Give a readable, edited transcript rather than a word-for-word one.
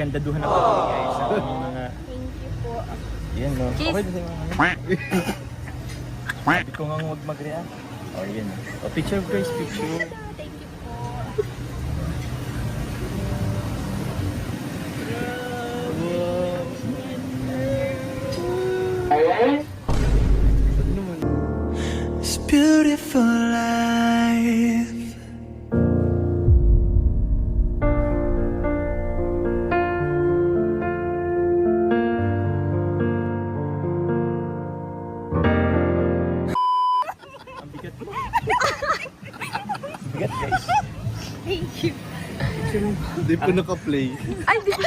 pinandaduhan ako guys sa aming mga... Thank you po. Yan no. Kiss. Okay na sa'yo mga sabi ko nga huwag mag-react. O yan. O picture guys, picture. Thank you po. This beautiful life. Ang bigat mo. Bigat guys. Thank you. Hindi pa naka-play. Ay, di ba?